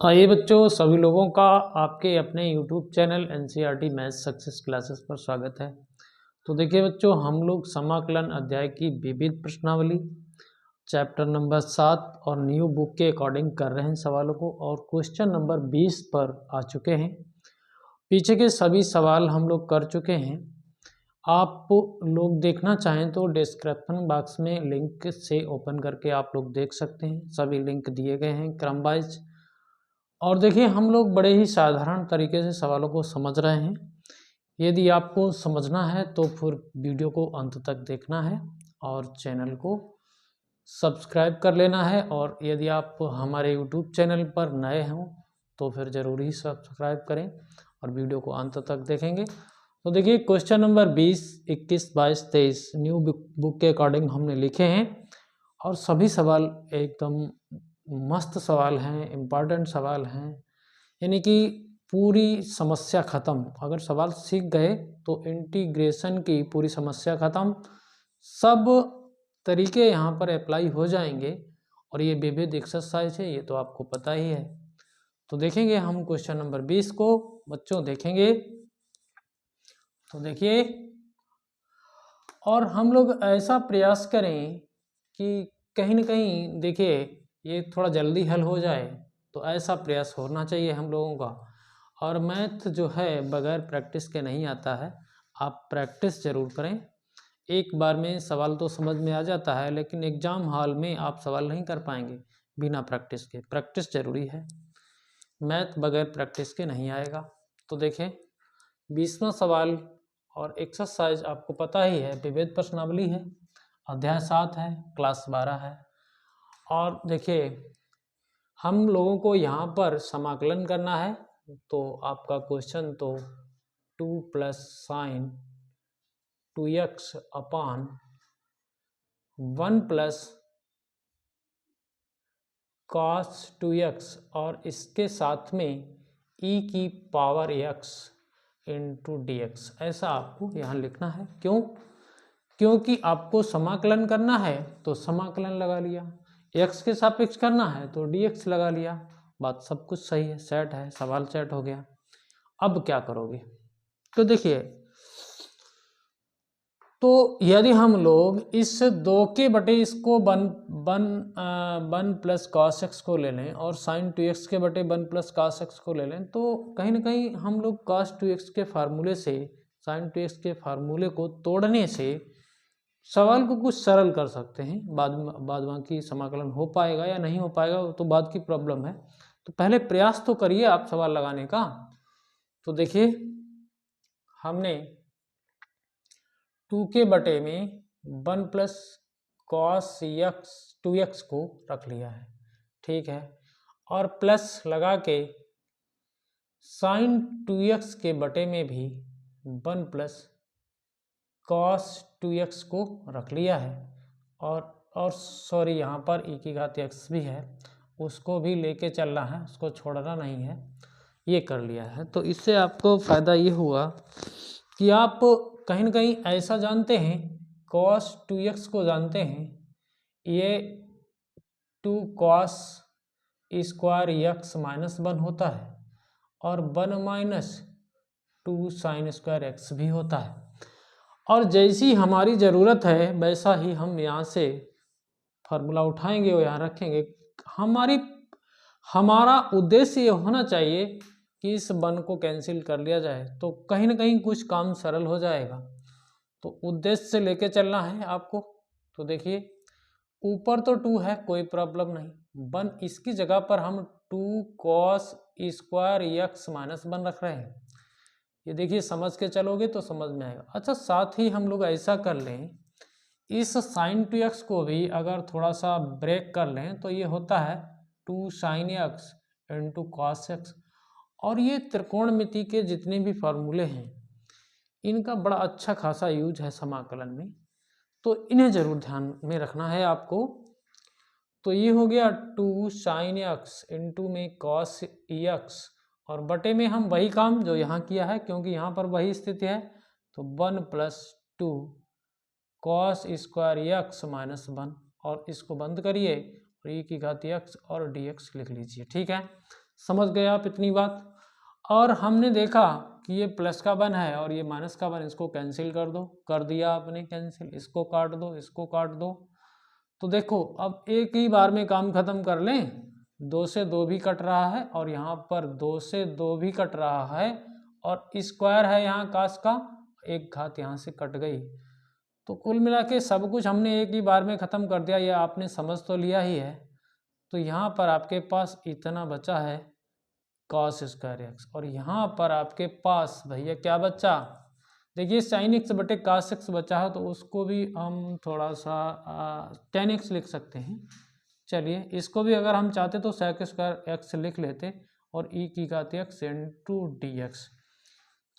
आइए बच्चों, सभी लोगों का आपके अपने YouTube channel NCERT maths success classes पर स्वागत है। तो देखिए बच्चों, हम लोग समाकलन अध्याय की विविध प्रश्नावली चैप्टर नंबर 7 और न्यू बुक के अकॉर्डिंग कर रहे हैं सवालों को, और क्वेश्चन नंबर 20 पर आ चुके हैं। पीछे के सभी सवाल हम लोग कर चुके हैं। आप लोग देखना चाहें तो डिस्क्रिप्शन बॉक्स में लिंक से ओपन करके आप लोग देख सकते हैं। सभी लिंक दिए गए हैं क्रम वाइज। और देखिए, हम लोग बड़े ही साधारण तरीके से सवालों को समझ रहे हैं। यदि आपको समझना है तो फिर वीडियो को अंत तक देखना है और चैनल को सब्सक्राइब कर लेना है। और यदि आप हमारे यूट्यूब चैनल पर नए हों तो फिर ज़रूर ही सब्सक्राइब करें और वीडियो को अंत तक देखेंगे। तो देखिए, क्वेश्चन नंबर 20, 21, 22, 23 न्यू बुक के अकॉर्डिंग हमने लिखे हैं, और सभी सवाल एकदम मस्त सवाल हैं, इम्पॉर्टेंट सवाल हैं। यानी कि पूरी समस्या ख़त्म। अगर सवाल सीख गए तो इंटीग्रेशन की पूरी समस्या ख़त्म। सब तरीके यहाँ पर अप्लाई हो जाएंगे, और ये विविध एक्सरसाइज है, ये तो आपको पता ही है। तो देखेंगे हम क्वेश्चन नंबर 20 को बच्चों, देखेंगे तो देखिए, और हम लोग ऐसा प्रयास करें कि कहीं ना कहीं देखिए ये थोड़ा जल्दी हल हो जाए, तो ऐसा प्रयास होना चाहिए हम लोगों का। और मैथ जो है बगैर प्रैक्टिस के नहीं आता है। आप प्रैक्टिस ज़रूर करें। एक बार में सवाल तो समझ में आ जाता है, लेकिन एग्ज़ाम हॉल में आप सवाल नहीं कर पाएंगे बिना प्रैक्टिस के। प्रैक्टिस ज़रूरी है, मैथ बगैर प्रैक्टिस के नहीं आएगा। तो देखें 20वां सवाल और एक्सरसाइज आपको पता ही है, विविध प्रश्नावली है, अध्याय 7 है, क्लास 12 है। और देखिए, हम लोगों को यहाँ पर समाकलन करना है। तो आपका क्वेश्चन तो 2 + sin 2x अपान 1 + cos 2x, और इसके साथ में e⁻x × dx, ऐसा आपको यहाँ लिखना है। क्यों? क्योंकि आपको समाकलन करना है तो समाकलन लगा लिया, x के सापेक्ष करना है तो dx लगा लिया। बात सब कुछ सही है, सेट है, सवाल सेट हो गया। अब क्या करोगे? तो देखिए, तो यदि हम लोग इस 2 के बटे इसको 1 + cos x को ले लें, और sin 2x के बटे 1 + cos x को ले लें, तो कहीं ना कहीं हम लोग cos 2x के फार्मूले से sin 2x के फार्मूले को तोड़ने से सवाल को कुछ सरल कर सकते हैं। बाद बाकी समाकलन हो पाएगा या नहीं हो पाएगा वो तो बाद की प्रॉब्लम है। तो पहले प्रयास तो करिए आप सवाल लगाने का। तो देखिए, हमने 2 के बटे में 1 + cos 2x को रख लिया है, ठीक है, और प्लस लगा के sin 2x के बटे में भी 1 + cos 2x को रख लिया है, और सॉरी, यहाँ पर e⁻x भी है, उसको भी लेके चलना है, उसको छोड़ना नहीं है। ये कर लिया है। तो इससे आपको फ़ायदा ये हुआ कि आप कहीं ना कहीं ऐसा जानते हैं, cos 2x को जानते हैं, ये 2 cos स्क्वायर x - 1 होता है, और 1 - 2 sin स्क्वायर x भी होता है। और जैसी हमारी ज़रूरत है वैसा ही हम यहाँ से फार्मूला उठाएंगे और यहाँ रखेंगे। हमारा उद्देश्य ये होना चाहिए कि इस 1 को कैंसिल कर लिया जाए, तो कहीं ना कहीं कुछ काम सरल हो जाएगा। तो उद्देश्य से लेके चलना है आपको। तो देखिए, ऊपर तो 2 है, कोई प्रॉब्लम नहीं। 1 इसकी जगह पर हम 2 cos स्क्वायर x - 1 रख रहे हैं। ये देखिए, समझ के चलोगे तो समझ में आएगा। अच्छा, साथ ही हम लोग ऐसा कर लें, इस sin 2x को भी अगर थोड़ा सा ब्रेक कर लें तो ये होता है 2 sin x × cos x। और ये त्रिकोणमिति के जितने भी फार्मूले हैं, इनका बड़ा अच्छा खासा यूज है समाकलन में, तो इन्हें जरूर ध्यान में रखना है आपको। तो ये हो गया 2 sin x × में cos x, और बटे में हम वही काम जो यहाँ किया है, क्योंकि यहाँ पर वही स्थिति है। तो 1 + 2 cos स्क्वायर x - 1, और इसको बंद करिए और e⁻x और dx लिख लीजिए, ठीक है। समझ गए आप इतनी बात। और हमने देखा कि ये प्लस का 1 है और ये माइनस का 1, इसको कैंसिल कर दो, कर दिया आपने कैंसिल, इसको काट दो, इसको काट दो। तो देखो अब एक ही बार में काम खत्म कर लें, 2 से 2 भी कट रहा है और यहाँ पर 2 से 2 भी कट रहा है और स्क्वायर है यहाँ काश का, एक घात यहाँ से कट गई। तो कुल मिला के सब कुछ हमने एक ही बार में ख़त्म कर दिया, ये आपने समझ तो लिया ही है। तो यहाँ पर आपके पास इतना बचा है कॉस स्क्वायर एक्स, और यहाँ पर आपके पास भैया क्या बचा, देखिए साइन एक्स बटे कास एक्स बचा है, तो उसको भी हम थोड़ा सा टेन एक्स लिख सकते हैं। चलिए इसको भी अगर हम चाहते तो सेक स्क्वायर एक्स लिख लेते और ई की घात एक्स इंटू डी एक्स।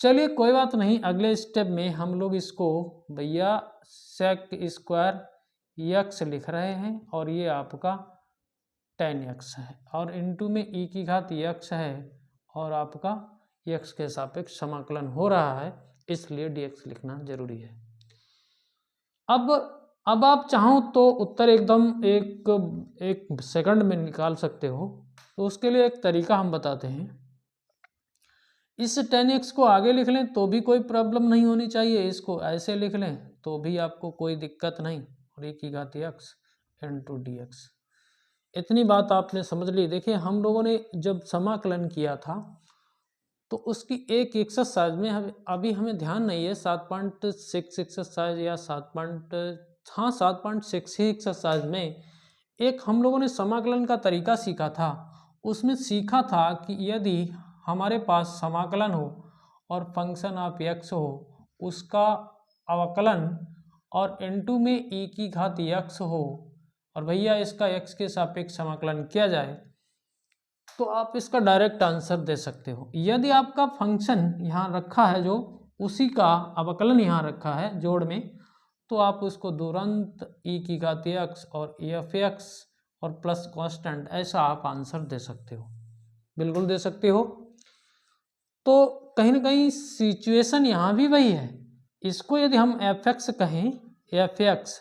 चलिए कोई बात नहीं, अगले स्टेप में हम लोग इसको भैया सेक स्क्वायर एक्स लिख रहे हैं और ये आपका टेन एक्स है और इनटू में ई की घात एक्स है और आपका एक्स के सापेक्ष समाकलन हो रहा है, इसलिए dx लिखना जरूरी है। अब आप चाहो तो उत्तर एकदम एक सेकंड में निकाल सकते हो, तो उसके लिए एक तरीका हम बताते हैं। इस 10x को आगे लिख लें तो भी कोई प्रॉब्लम नहीं होनी चाहिए, इसको ऐसे लिख लें तो भी आपको कोई दिक्कत नहीं, और e की घात x इंटू डी एक्स। इतनी बात आपने समझ ली। देखिए हम लोगों ने जब समाकलन किया था तो उसकी एक एक्सरसाइज में अभी हमें ध्यान नहीं है, 7.6 एक्सरसाइज या 7.6 ही एक्सरसाइज में एक हम लोगों ने समाकलन का तरीका सीखा था। उसमें सीखा था कि यदि हमारे पास समाकलन हो और फंक्शन ऑफ एक्स हो, उसका अवकलन और इनटू में ई की घात एक्स हो और भैया इसका एक्स के सापेक्ष समाकलन किया जाए, तो आप इसका डायरेक्ट आंसर दे सकते हो। यदि आपका फंक्शन यहाँ रखा है जो उसी का अवकलन यहाँ रखा है जोड़ में, तो आप उसको तुरंत ई की घात एक्स और एफ एक्स और प्लस कांस्टेंट ऐसा आप आंसर दे सकते हो, बिल्कुल दे सकते हो। तो कहीं ना कहीं सिचुएशन यहाँ भी वही है। इसको यदि हम एफ एक्स कहें, एफ एक्स,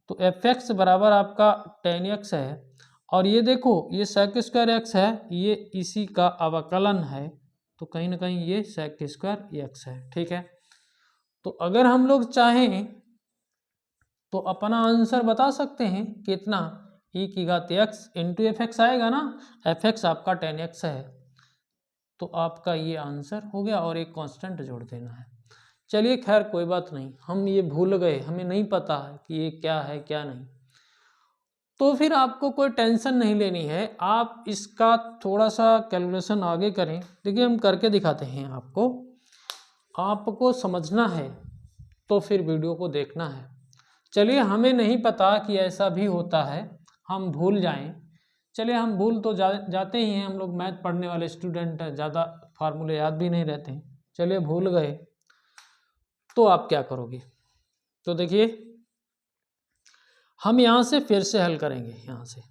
तो एफ एक्स बराबर आपका टेन एक्स है और ये देखो ये सेक स्क्वायर एक्स है, ये इसी का अवकलन है, तो कहीं ना कहीं ये सेक स्क्वायर एक्स है। ठीक है, तो अगर हम लोग चाहें तो अपना आंसर बता सकते हैं कितना, ई की घात एक्स इंटू एफ एक्स आएगा ना, एफ एक्स आपका टेन एक्स है, तो आपका ये आंसर हो गया और एक कांस्टेंट जोड़ देना है। चलिए खैर कोई बात नहीं, हम ये भूल गए, हमें नहीं पता है कि ये क्या है क्या नहीं, तो फिर आपको कोई टेंशन नहीं लेनी है। आप इसका थोड़ा सा कैलकुलेशन आगे करें। देखिए हम करके दिखाते हैं आपको समझना है तो फिर वीडियो को देखना है। चलिए हमें नहीं पता कि ऐसा भी होता है, हम भूल जाएं। चलिए हम भूल तो जाते ही हैं, हम लोग मैथ पढ़ने वाले स्टूडेंट हैं, ज़्यादा फार्मूले याद भी नहीं रहते हैं। चलिए भूल गए तो आप क्या करोगे, तो देखिए हम यहाँ से फिर से हल करेंगे। यहाँ से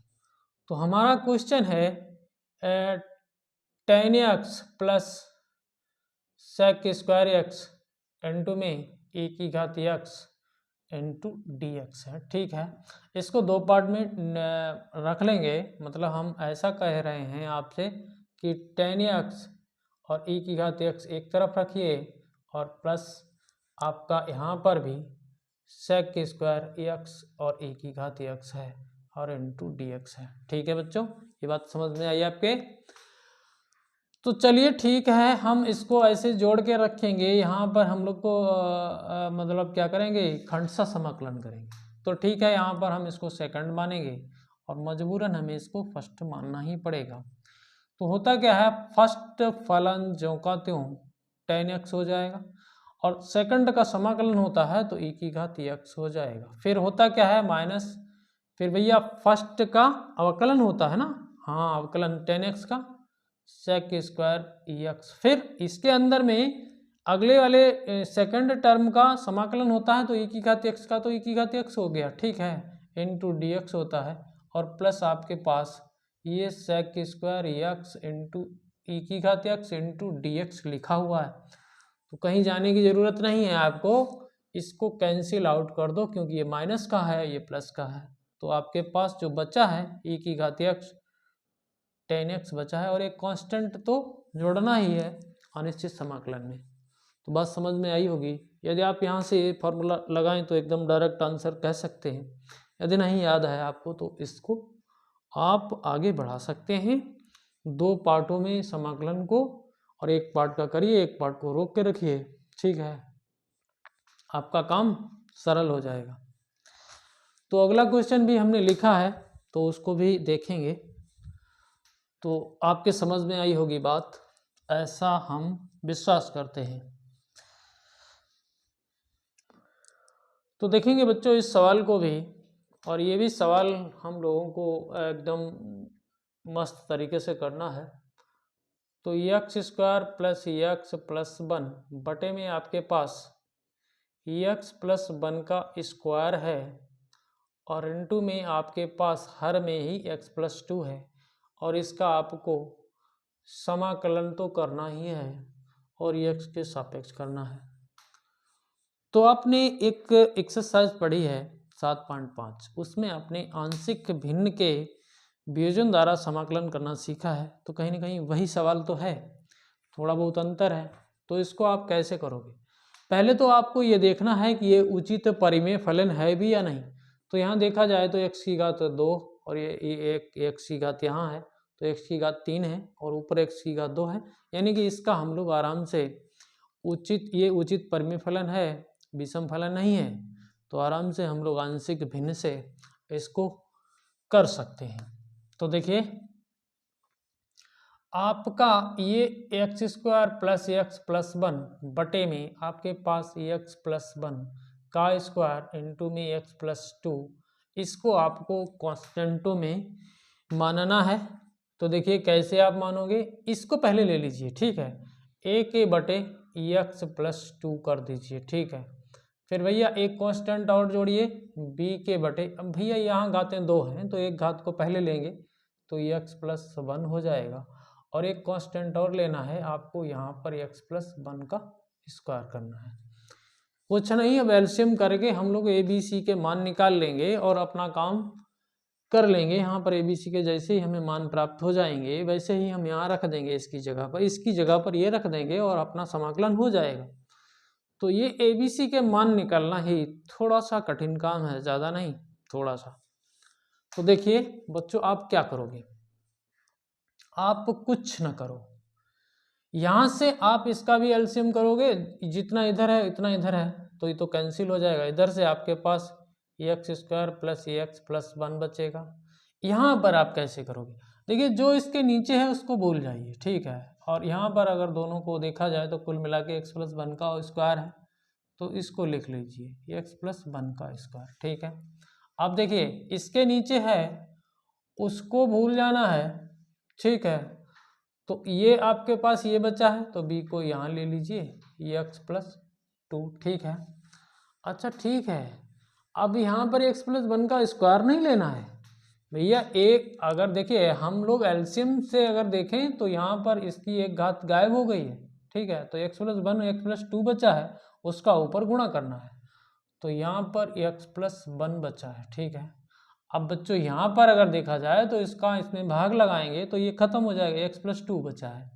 तो हमारा क्वेश्चन है ten x plus sec square x into में ई की घात एक्स इंटू डी एक्स है। ठीक है, इसको दो पार्ट में रख लेंगे, मतलब हम ऐसा कह रहे हैं आपसे कि टेन एक्स और ई की घात एक्स एक तरफ रखिए और प्लस आपका यहाँ पर भी सेक स्क्वायर एक्स और ए की घात एक्स है और इंटू डी एक्स है। ठीक है बच्चों, ये बात समझ में आई आपके? तो चलिए ठीक है, हम इसको ऐसे जोड़ के रखेंगे। यहाँ पर हम लोग को मतलब क्या करेंगे, खंडशः समाकलन करेंगे। तो ठीक है, यहाँ पर हम इसको सेकंड मानेंगे और मजबूरन हमें इसको फर्स्ट मानना ही पड़ेगा। तो होता क्या है, फर्स्ट फलन ज्यों का त्यों टेन एक्स हो जाएगा और सेकंड का समाकलन होता है तो ई की घात एक्स हो जाएगा। फिर होता क्या है माइनस, फिर भैया फर्स्ट का अवकलन होता है ना, हाँ अवकलन टेन एक्स का सेक स्क्वायर एक्स, फिर इसके अंदर में अगले वाले सेकंड टर्म का समाकलन होता है तो ई की घात एक्स का, तो ई की घात एक्स हो गया। ठीक है, इंटू डी एक्स होता है और प्लस आपके पास ये सेक स्क्वायर एक्स इंटू ई की घात एक्स इंटू डी एक्स लिखा हुआ है। तो कहीं जाने की ज़रूरत नहीं है आपको, इसको कैंसिल आउट कर दो क्योंकि ये माइनस का है ये प्लस का है। तो आपके पास जो बचा है ई की घात एक्स 10x बचा है और एक कांस्टेंट तो जोड़ना ही है अनिश्चित समाकलन में। तो बात समझ में आई होगी। यदि आप यहाँ से ये फॉर्मूला लगाएं तो एकदम डायरेक्ट आंसर कह सकते हैं। यदि नहीं याद है आपको तो इसको आप आगे बढ़ा सकते हैं 2 पार्टों में समाकलन को, और एक पार्ट का करिए, एक पार्ट को रोक के रखिए, ठीक है, आपका काम सरल हो जाएगा। तो अगला क्वेश्चन भी हमने लिखा है तो उसको भी देखेंगे, तो आपके समझ में आई होगी बात, ऐसा हम विश्वास करते हैं। तो देखेंगे बच्चों इस सवाल को भी, और ये भी सवाल हम लोगों को एकदम मस्त तरीके से करना है। तो x square plus x plus 1 बटे में आपके पास एक्स प्लस 1 का स्क्वायर है और इनटू में आपके पास हर में ही एक्स प्लस 2 है, और इसका आपको समाकलन तो करना ही है और एक्स के सापेक्ष करना है। तो आपने एक एक्सरसाइज पढ़ी है 7.5, उसमें आपने आंशिक भिन्न के वियोजन द्वारा समाकलन करना सीखा है। तो कहीं ना कहीं वही सवाल तो है, थोड़ा बहुत अंतर है। तो इसको आप कैसे करोगे? पहले तो आपको ये देखना है कि ये उचित परिमेय फलन है भी या नहीं। तो यहाँ देखा जाए तो x की घात 2 और ये एक x की घात यहाँ है, तो x की घात 3 है और ऊपर x की घात 2 है, यानी कि इसका हम लोग आराम से ये उचित परिमेय फलन है, विषम फलन नहीं है। तो आराम से हम लोग आंशिक भिन्न से इसको कर सकते हैं। तो देखिए आपका ये x square plus x plus 1 बटे में आपके पास एक्स प्लस 1 का स्क्वायर इंटू में एक्स प्लस 2, इसको आपको कांस्टेंटों में मानना है। तो देखिए कैसे आप मानोगे, इसको पहले ले लीजिए, ठीक है, ए के बटे एक्स प्लस 2 कर दीजिए, ठीक है। फिर भैया एक कांस्टेंट और जोड़िए बी के बटे, अब भैया यहाँ घातें 2 हैं तो एक घात को पहले लेंगे तो एक्स प्लस 1 हो जाएगा, और एक कांस्टेंट और लेना है आपको, यहाँ पर एक्स प्लस 1 का स्क्वायर करना है। कुछ नहीं, अब एलसीएम करके हम लोग ए बी सी के मान निकाल लेंगे और अपना काम कर लेंगे। यहाँ पर ए बी सी के जैसे ही हमें मान प्राप्त हो जाएंगे वैसे ही हम यहाँ रख देंगे इसकी जगह पर, इसकी जगह पर ये रख देंगे और अपना समाकलन हो जाएगा। तो ये ए बी सी के मान निकालना ही थोड़ा सा कठिन काम है, ज़्यादा नहीं, थोड़ा सा। तो देखिए बच्चों आप क्या करोगे, आप कुछ न करो, यहाँ से आप इसका भी एलसीएम करोगे, जितना इधर है इतना इधर है तो ये तो कैंसिल हो जाएगा। इधर से आपके पास x square plus x plus 1 बचेगा। यहाँ पर आप कैसे करोगे, देखिए जो इसके नीचे है उसको भूल जाइए, ठीक है, और यहाँ पर अगर दोनों को देखा जाए तो कुल मिला के एक्स प्लस 1 का स्क्वायर है, तो इसको लिख लीजिए एक्स प्लस 1 का स्क्वायर, ठीक है। अब देखिए इसके नीचे है उसको भूल जाना है, ठीक है, तो ये आपके पास ये बचा है तो बी को यहाँ ले लीजिए, ये एक्स प्लस 2, ठीक है। अच्छा ठीक है, अब यहाँ पर एक्स प्लस 1 का स्क्वायर नहीं लेना है भैया, एक अगर देखिए हम लोग एलसीएम से अगर देखें तो यहाँ पर इसकी एक घात गायब हो गई है, ठीक है, तो एक्स प्लस 1 एक्स प्लस 2 बचा है, उसका ऊपर गुणा करना है, तो यहाँ पर एक्स प्लस 1 बचा है, ठीक है। अब बच्चों यहाँ पर अगर देखा जाए तो इसका इसमें भाग लगाएंगे तो ये खत्म हो जाएगा, एक्स प्लस 2 बचा है,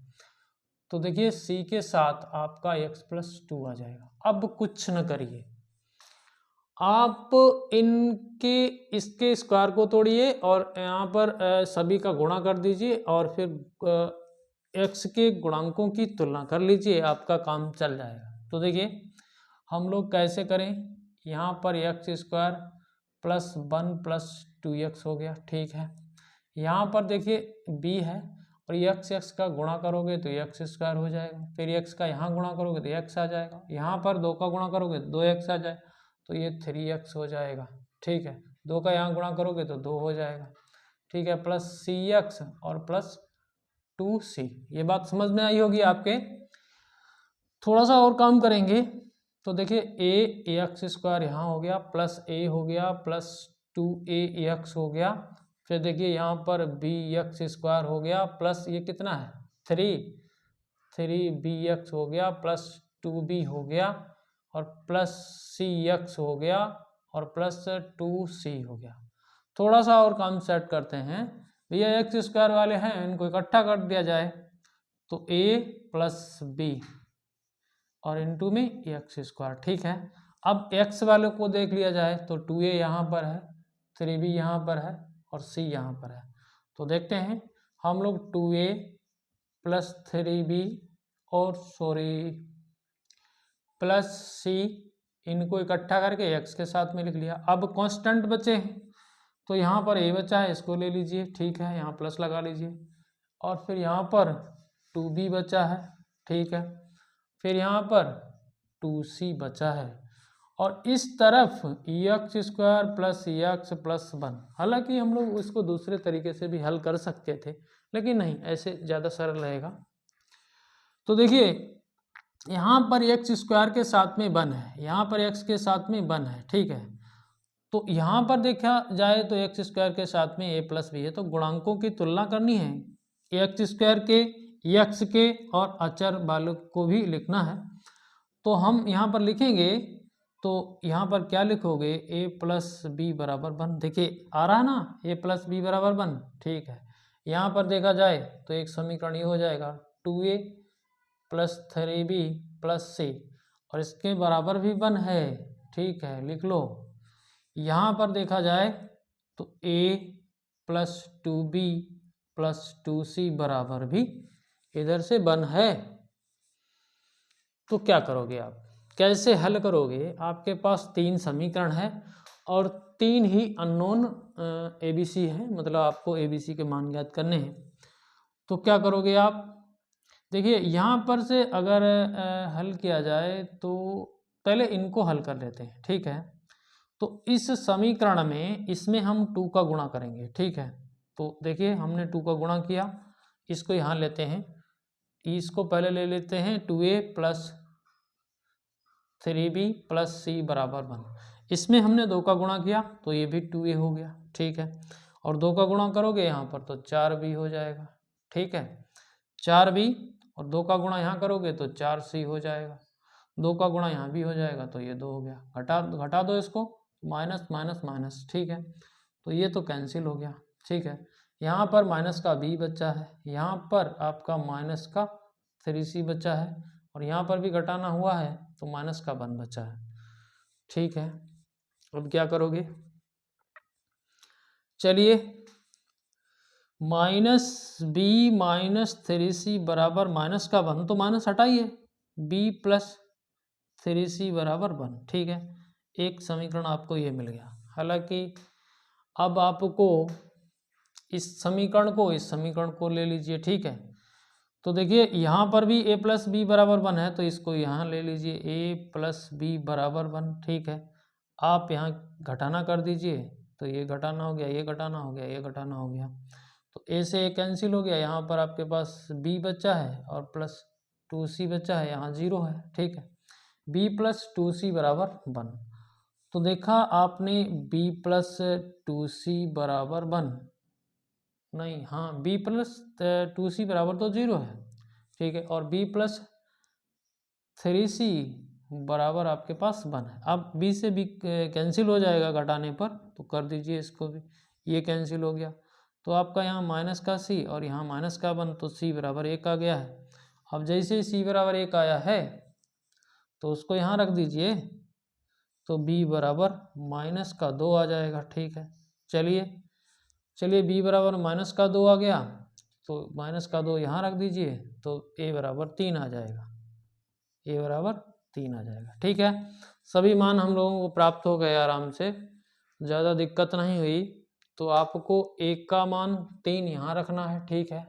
तो देखिए सी के साथ आपका एक्स प्लस 2 आ जाएगा। अब कुछ न करिए, आप इनके इसके स्क्वायर को तोड़िए और यहाँ पर सभी का गुणा कर दीजिए और फिर एक्स के गुणांकों की तुलना कर लीजिए, आपका काम चल जाएगा। तो देखिए हम लोग कैसे करें, यहाँ पर x square plus 1 plus 2x हो गया, ठीक है। यहाँ पर देखिए b है और x का गुणा करोगे तो एक्स स्क्वायर हो जाएगा, फिर x का यहाँ गुणा करोगे तो x आ जाएगा, यहाँ पर 2 का गुणा करोगे तो 2x आ जाए, तो ये 3x हो जाएगा, ठीक है। 2 का यहाँ गुणा करोगे तो 2 हो जाएगा, ठीक है, प्लस cx और प्लस 2c। ये बात समझ में आई होगी आपके। थोड़ा सा और काम करेंगे तो देखिए ए एक्स स्क्वायर यहाँ हो गया, प्लस ए हो गया, प्लस 2a एक्स हो गया, फिर देखिए यहाँ पर बी एक्स स्क्वायर हो गया, प्लस ये कितना है 3b एक्स हो गया, प्लस 2b हो गया और प्लस सी एक्स हो गया और प्लस 2c हो गया। थोड़ा सा और काम सेट करते हैं भैया एक्स स्क्वायर वाले हैं, इनको इकट्ठा कर दिया जाए तो ए प्लस बी और इनटू में एक्स स्क्वायर। ठीक है, अब एक्स वाले को देख लिया जाए तो 2a यहाँ पर है, 3b यहाँ पर है और c यहाँ पर है। तो देखते हैं हम लोग 2a प्लस 3b और प्लस c, इनको इकट्ठा करके x के साथ में लिख लिया। अब कांस्टेंट बचे हैं तो यहाँ पर a बचा है, इसको ले लीजिए। ठीक है, यहाँ प्लस लगा लीजिए और फिर यहाँ पर 2b बचा है। ठीक है, फिर यहाँ पर 2c बचा है और इस तरफ x square plus x plus 1। हालांकि हम लोग इसको दूसरे तरीके से भी हल कर सकते थे, लेकिन नहीं, ऐसे ज़्यादा सरल रहेगा। तो देखिए यहाँ पर एक्स स्क्वायर के साथ में 1 है, यहाँ पर एक्स के साथ में 1 है। ठीक है, तो यहाँ पर देखा जाए तो एक्स स्क्वायर के साथ में ए प्लस बी है, तो गुणांकों की तुलना करनी है। एक्स स्क्वायर के, एक्स के और अचर वालों को भी लिखना है। तो हम यहाँ पर लिखेंगे, तो यहाँ पर क्या लिखोगे, ए प्लस बी बराबर 1। देखिए आ रहा है ना, ए प्लस बी बराबर 1। ठीक है, यहाँ पर देखा जाए तो एक समीकरण ये हो जाएगा 2a plus 3b plus c और इसके बराबर भी 1 है। ठीक है, लिख लो। यहाँ पर देखा जाए तो a plus 2b plus 2c बराबर भी इधर से 1 है। तो क्या करोगे आप, कैसे हल करोगे? आपके पास 3 समीकरण है और 3 ही अननोन ABC है, मतलब आपको ABC के मान ज्ञात करने हैं। तो क्या करोगे आप? देखिए यहाँ पर से अगर हल किया जाए तो पहले इनको हल कर लेते हैं। ठीक है, तो इस समीकरण में इसमें हम 2 का गुणा करेंगे। ठीक है, तो देखिए हमने 2 का गुणा किया, इसको यहाँ लेते हैं, इसको पहले ले लेते हैं 2a plus 3b plus c बराबर 1। इसमें हमने 2 का गुणा किया तो ये भी 2a हो गया। ठीक है, और 2 का गुणा करोगे यहाँ पर तो 4b हो जाएगा। ठीक है, 4b और 2 का गुणा यहाँ करोगे तो 4c हो जाएगा, 2 का गुणा यहाँ भी हो जाएगा तो ये 2 हो गया। घटा दो इसको, माइनस माइनस माइनस। ठीक है, तो ये तो कैंसिल हो गया। ठीक है, यहाँ पर माइनस का b बचा है, यहाँ पर आपका माइनस का 3c बचा है और यहाँ पर भी घटाना हुआ है तो माइनस का 1 बचा है। ठीक है, अब क्या करोगे? चलिए, माइनस b माइनस 3c बराबर माइनस का 1, तो माइनस हटाइए, b प्लस 3c बराबर 1। ठीक है, एक समीकरण आपको ये मिल गया। हालांकि अब आपको इस समीकरण को ले लीजिए। ठीक है, तो देखिए यहाँ पर भी a प्लस बी बराबर 1 है, तो इसको यहाँ ले लीजिए, a प्लस बी बराबर 1। ठीक है, आप यहाँ घटाना कर दीजिए, तो ये घटाना हो गया, ये घटाना हो गया, ये घटाना हो गया, तो a से a कैंसिल हो गया। यहाँ पर आपके पास b बचा है और प्लस 2c बचा है, यहाँ 0 है। ठीक है, b प्लस 2c बराबर 1। तो देखा आपने b प्लस 2c बराबर 1 नहीं, हाँ, b प्लस 2c बराबर तो 0 है। ठीक है, और b प्लस 3c बराबर आपके पास 1 है। अब b से b कैंसिल हो जाएगा घटाने पर, तो कर दीजिए इसको भी, ये कैंसिल हो गया। तो आपका यहाँ माइनस का c और यहाँ माइनस का 1, तो c बराबर 1 आ गया है। अब जैसे ही c बराबर 1 आया है तो उसको यहाँ रख दीजिए, तो b बराबर माइनस का 2 आ जाएगा। ठीक है, चलिए b बराबर माइनस का 2 आ गया, तो माइनस का 2 यहाँ रख दीजिए, तो a बराबर 3 आ जाएगा, a बराबर 3 आ जाएगा। ठीक है, सभी मान हम लोगों को प्राप्त हो गए आराम से, ज़्यादा दिक्कत नहीं हुई। तो आपको a का मान 3 यहाँ रखना है। ठीक है,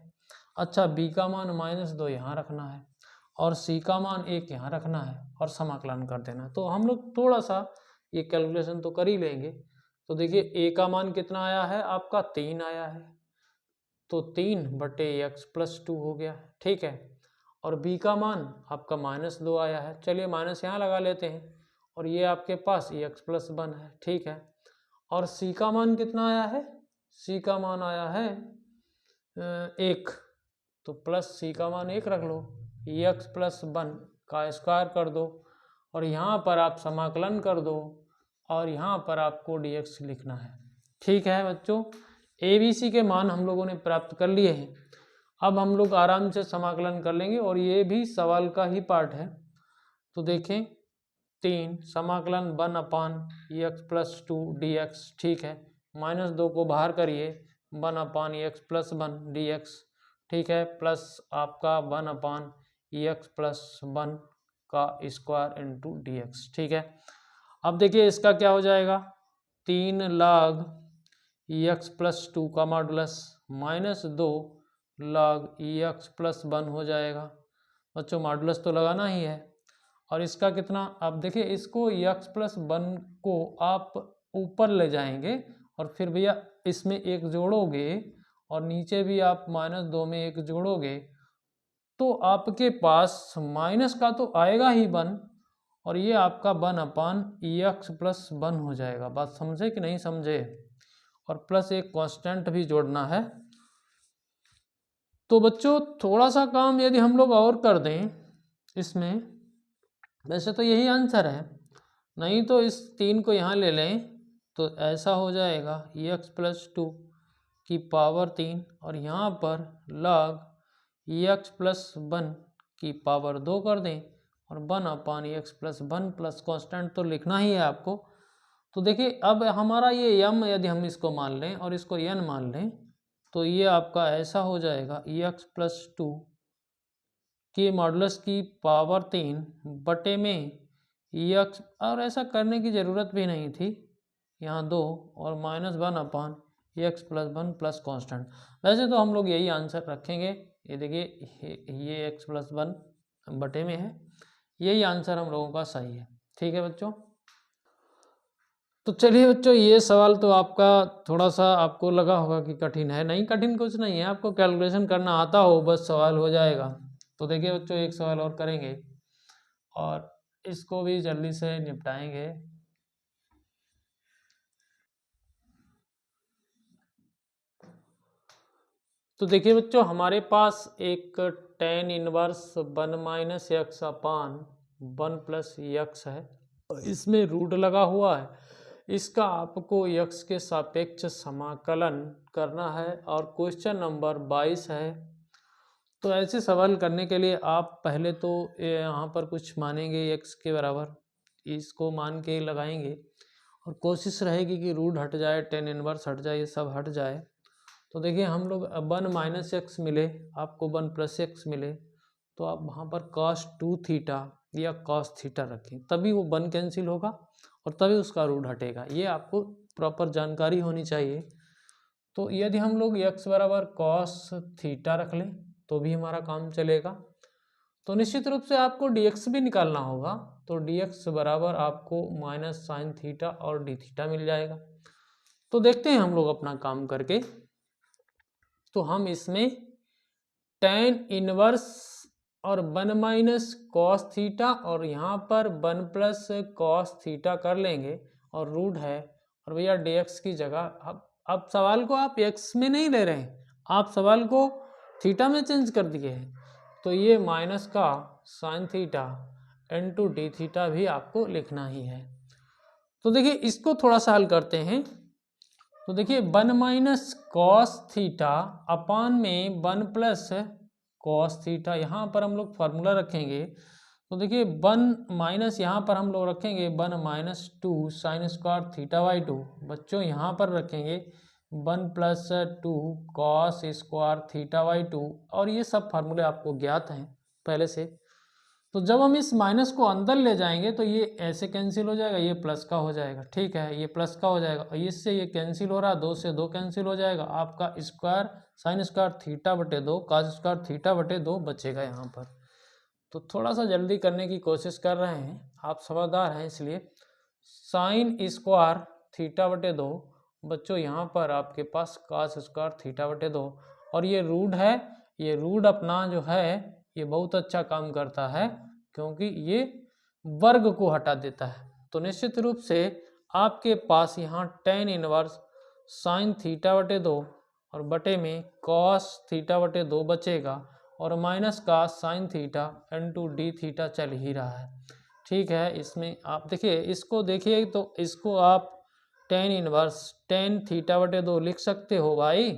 अच्छा, b का मान -2 यहाँ रखना है और c का मान 1 यहाँ रखना है और समाकलन कर देना। तो हम लोग थोड़ा सा ये कैलकुलेशन तो कर ही लेंगे। तो देखिए a का मान कितना आया है, आपका 3 आया है, तो 3 बटे x प्लस 2 हो गया। ठीक है, और b का मान आपका -2 आया है, चलिए माइनस यहाँ लगा लेते हैं, और ये आपके पास x प्लस 1 है। ठीक है, और c का मान कितना आया है, c का मान आया है 1, तो प्लस c का मान 1 रख लो, x प्लस 1 का स्क्वायर कर दो और यहाँ पर आप समाकलन कर दो और यहाँ पर आपको dx लिखना है। ठीक है बच्चों, ABC के मान हम लोगों ने प्राप्त कर लिए हैं। अब हम लोग आराम से समाकलन कर लेंगे और ये भी सवाल का ही पार्ट है। तो देखें 3 समाकलन 1/x+2 dx, ठीक है। -2 को बाहर करिए, 1/x+1 dx, ठीक है, प्लस आपका 1/x+1 का स्क्वायर इंटू dx, ठीक है। अब देखिए इसका क्या हो जाएगा, 3 log x+2 का मॉडुलस -2 log x+1 हो जाएगा। बच्चों मॉडुलस तो लगाना ही है। और इसका कितना, आप देखिए इसको x+1 को आप ऊपर ले जाएंगे और फिर भैया इसमें एक जोड़ोगे और नीचे भी आप -2 में एक जोड़ोगे तो आपके पास माइनस का तो आएगा ही 1 और ये आपका 1/x+1 हो जाएगा। बात समझे कि नहीं समझे? और प्लस एक कांस्टेंट भी जोड़ना है। तो बच्चों थोड़ा सा काम यदि हम लोग और कर दें इसमें, वैसे तो यही आंसर है, नहीं तो इस 3 को यहाँ ले लें तो ऐसा हो जाएगा x+2 की पावर 3 और यहाँ पर log x+1 की पावर 2 कर दें और 1/x+1 प्लस कांस्टेंट तो लिखना ही है आपको। तो देखिए अब हमारा ये m यदि हम इसको मान लें और इसको n मान लें तो ये आपका ऐसा हो जाएगा x+2 के मॉडुलस की पावर 3 बटे में x, और ऐसा करने की ज़रूरत भी नहीं थी, यहाँ 2 और -1/x+1 प्लस कांस्टेंट। वैसे तो हम लोग यही आंसर रखेंगे। ये देखिए ये x+1 बटे में है, यही आंसर हम लोगों का सही है। ठीक है बच्चों, तो चलिए बच्चों ये सवाल तो आपका थोड़ा सा आपको लगा होगा कि कठिन है। नहीं, कठिन कुछ नहीं है, आपको कैलकुलेशन करना आता हो बस सवाल हो जाएगा। तो देखिए बच्चों एक सवाल और करेंगे और इसको भी जल्दी से निपटाएंगे। तो देखिए बच्चों हमारे पास एक tan इनवर्स 1 - x अपान 1 + x है, इसमें रूट लगा हुआ है। इसका आपको x के सापेक्ष समाकलन करना है और क्वेश्चन नंबर 22 है। तो ऐसे सवाल करने के लिए आप पहले तो यहाँ पर कुछ मानेंगे x के बराबर, इसको मान के लगाएंगे और कोशिश रहेगी कि रूट हट जाए, tan इनवर्स हट जाए, ये सब हट जाए। तो देखिए हम लोग 1 - x मिले, आपको 1 + x मिले, तो आप वहाँ पर cos 2 थीटा या cos थीटा रखें, तभी वो 1 कैंसिल होगा और तभी उसका रूट हटेगा। ये आपको प्रॉपर जानकारी होनी चाहिए। तो यदि हम लोग x बराबर cos थीटा रख लें तो भी हमारा काम चलेगा। तो निश्चित रूप से आपको dx भी निकालना होगा, तो dx बराबर आपको -sin थीटा और d थीटा मिल जाएगा। तो देखते हैं हम लोग अपना काम करके। तो हम इसमें tan इनवर्स और 1 - cos थीटा और यहाँ पर 1 + cos थीटा कर लेंगे और रूट है और भैया dx की जगह अब सवाल को आप x में नहीं ले रहे हैं, आप सवाल को थीटा में चेंज कर दिए हैं। तो ये माइनस का sin theta into D theta भी आपको लिखना ही है। तो देखिए इसको थोड़ा सा हल करते हैं। तो देखिए 1 - cos थीटा अपान में 1 + cos थीटा, यहाँ पर हम लोग फार्मूला रखेंगे। तो देखिए 1 - यहाँ पर हम लोग रखेंगे 1 - 2 sin स्क्वायर थीटा/2। बच्चों यहाँ पर रखेंगे 1 + 2 cos स्क्वायर थीटा/2 और ये सब फार्मूले आपको ज्ञात हैं पहले से। तो जब हम इस माइनस को अंदर ले जाएंगे तो ये ऐसे कैंसिल हो जाएगा, ये प्लस का हो जाएगा, ठीक है, ये प्लस का हो जाएगा और इससे ये कैंसिल हो रहा, 2 से 2 कैंसिल हो जाएगा। आपका square sin square थीटा/2 cos square थीटा/2 बचेगा यहाँ पर। तो थोड़ा सा जल्दी करने की कोशिश कर रहे हैं, आप समझदार हैं इसलिए। sin स्क्वायर थीटा/2 बच्चों यहाँ पर आपके पास cos स्क्वायर थीटा/2 और ये रूट है, ये रूट अपना जो है ये बहुत अच्छा काम करता है क्योंकि ये वर्ग को हटा देता है। तो निश्चित रूप से आपके पास यहाँ tan इनवर्स sin थीटा/2 और बटे में cos थीटा/2 बचेगा और माइनस का sin theta into D theta चल ही रहा है। ठीक है, इसमें आप देखिए, इसको देखिए तो इसको आप टेन इनवर्स टेन थीटा बटे 2 लिख सकते हो भाई,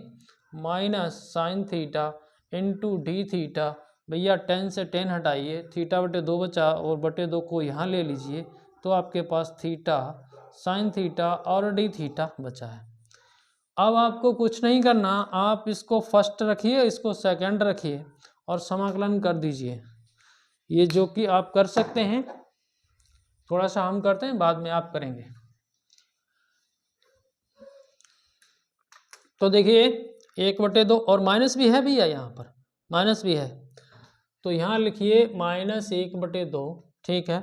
minus sine theta into D theta. भैया 10 से 10 हटाइए, थीटा बटे 2 बचा और बटे 2 को यहाँ ले लीजिए, तो आपके पास थीटा साइन थीटा और डी थीटा बचा है। अब आपको कुछ नहीं करना, आप इसको फर्स्ट रखिए, इसको सेकंड रखिए और समाकलन कर दीजिए। ये जो कि आप कर सकते हैं, थोड़ा सा हम करते हैं, बाद में आप करेंगे। तो देखिए 1/2 और माइनस भी है भैया, यहाँ पर माइनस भी है, तो यहाँ लिखिए -1/2। ठीक है,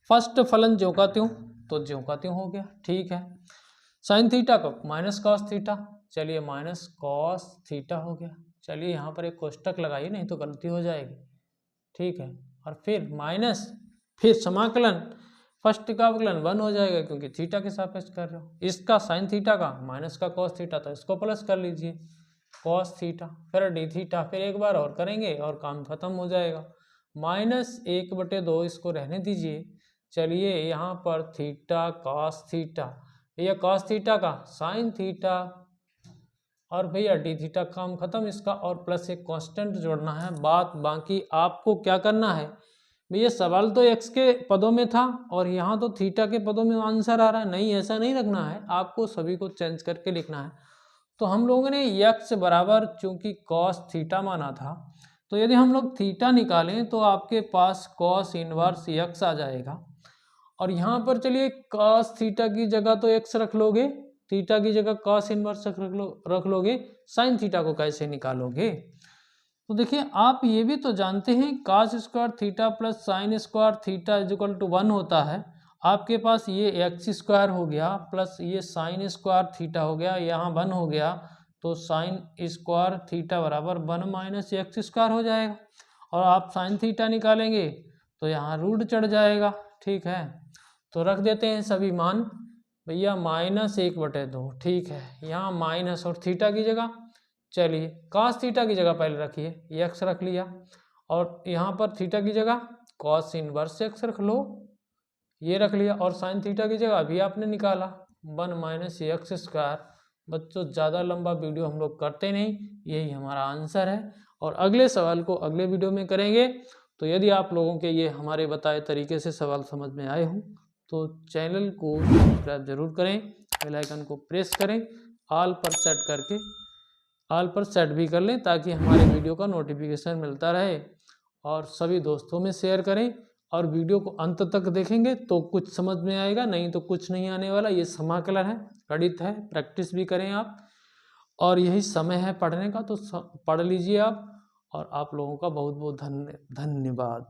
फर्स्ट फलन ज्यों का त्यों, तो ज्यों का त्यों हो गया। ठीक है, साइन थीटा का माइनस कॉस थीटा, चलिए माइनस कॉस थीटा हो गया। चलिए यहाँ पर एक कोष्टक लगाइए, नहीं तो गलती हो जाएगी। ठीक है, और फिर माइनस, फिर समाकलन, फर्स्ट का अवकलन 1 हो जाएगा क्योंकि थीटा के सापेक्ष कर रहे हो। इसका साइन थीटा का माइनस का कॉस थीटा, तो इसको प्लस कर लीजिए कॉस थीटा, फिर डी थीटा, फिर एक बार और करेंगे और काम खत्म हो जाएगा। -1/2 इसको रहने दीजिए। चलिए यहाँ पर थीटा कॉस थीटा, भैया कॉस थीटा का साइन थीटा और भैया डी थीटा, काम खत्म इसका, और प्लस एक कांस्टेंट जोड़ना है। बात बाकी आपको क्या करना है भैया, सवाल तो एक्स के पदों में था और यहाँ तो थीटा के पदों में आंसर आ रहा है। नहीं, ऐसा नहीं रखना है, आपको सभी को चेंज करके लिखना है। तो हम लोगों ने एक्स बराबर चूंकि कॉस थीटा माना था, तो यदि हम लोग थीटा निकालें तो आपके पास कॉस इनवर्स एक्स आ जाएगा। और यहाँ पर चलिए कॉस थीटा की जगह तो एक्स रख लोगे, थीटा की जगह कॉस इनवर्स रख लोगे, साइन थीटा को कैसे निकालोगे? तो देखिए आप ये भी तो जानते हैं cos square theta plus sine square theta equal to 1 होता है। आपके पास ये एक्स स्क्वायर हो गया प्लस ये साइन स्क्वायर थीटा हो गया, यहाँ 1 हो गया, तो साइन स्क्वायर थीटा बराबर 1 माइनस एक्स स्क्वायर हो जाएगा। और आप साइन थीटा निकालेंगे तो यहाँ रूट चढ़ जाएगा। ठीक है, तो रख देते हैं सभी मान भैया, -1/2। ठीक है, यहाँ माइनस और थीटा की जगह, चलिए कॉस थीटा की जगह पहले रखिए, एक्स रख लिया, और यहाँ पर थीटा की जगह कॉस इनवर्स एक्स रख लो, ये रख लिया, और साइन थीटा की जगह अभी आपने निकाला 1 माइनस एक्स स्क्वायर। बच्चों ज़्यादा लंबा वीडियो हम लोग करते नहीं, यही हमारा आंसर है, और अगले सवाल को अगले वीडियो में करेंगे। तो यदि आप लोगों के ये हमारे बताए तरीके से सवाल समझ में आए हों तो चैनल को सब्सक्राइब जरूर करें, बेल आइकन को प्रेस करें, ऑल पर सेट करके ऑल पर सेट भी कर लें ताकि हमारे वीडियो का नोटिफिकेशन मिलता रहे, और सभी दोस्तों में शेयर करें। और वीडियो को अंत तक देखेंगे तो कुछ समझ में आएगा, नहीं तो कुछ नहीं आने वाला। ये समाकलन है, गणित है, प्रैक्टिस भी करें आप, और यही समय है पढ़ने का, तो पढ़ लीजिए आप। और आप लोगों का बहुत बहुत धन्यवाद।